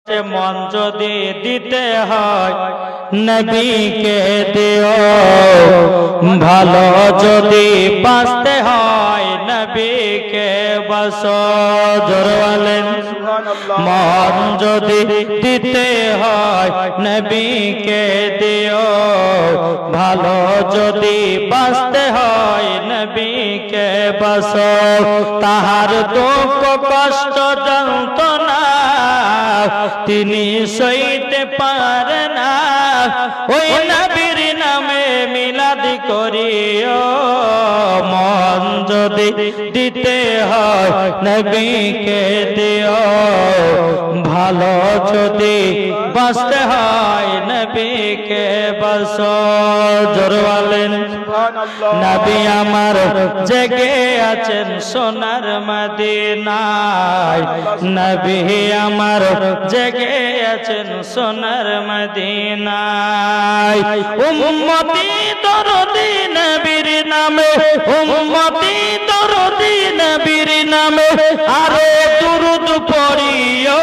মন যদি দিতে হয় নবীকে দিও, ভালো যদি বাঁচতে হয় নবীকে বাসো। জোরে বলেন মন যদি দিতে হয় নবীকে দিও, ভালো যদি বাঁচতে হয় নবীকে বাসো। তাহার দুঃখ কষ্ট যন্ত্রণা তিনি সইতে পারে না, ওই নবীর নামে মিলাদ করিও। মন যদি দিতে হয় নবীকে দিও, ভালো যদি বাঁচতে হয় নবীকে বাসো। জোরে বলেন নবী আমার জেগে আছেন সোনার মদিনায়, নবী আমার জেগে আছেন সোনার মদিনায়। উম্মতি দরদি নবীর নামে, উম্মতি দরদি নবীর নামে আরো দুরূদ পড়িও।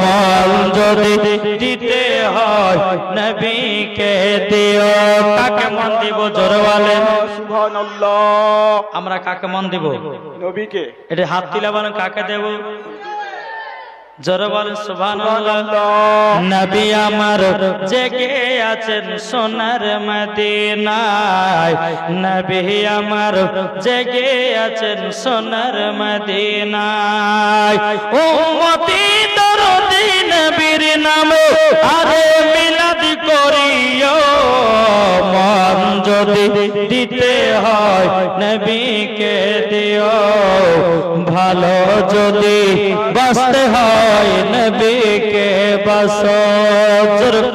মন যদি দিতে হয় নবীকে দিও। কাকে মন দিব? জোরে বলেন সুবহানাল্লাহ। আমরা কাকে মন দিব? নবীকে। এটা হাত তুলে বলেন কাকে দেব? জোরে বলেন সুবহানাল্লাহ। নবী আমার জেগে আছেন সোনার মদিনায়, নবী আমার জেগে আছেন সোনার মদিনায়। উম্মতি দরদি নবীর নামে আরে মিলাদ করিও। মন যদি দিতে হয় নবীকে দিও, ভালো যদি বাঁচতে হয় নবীকে বাসো।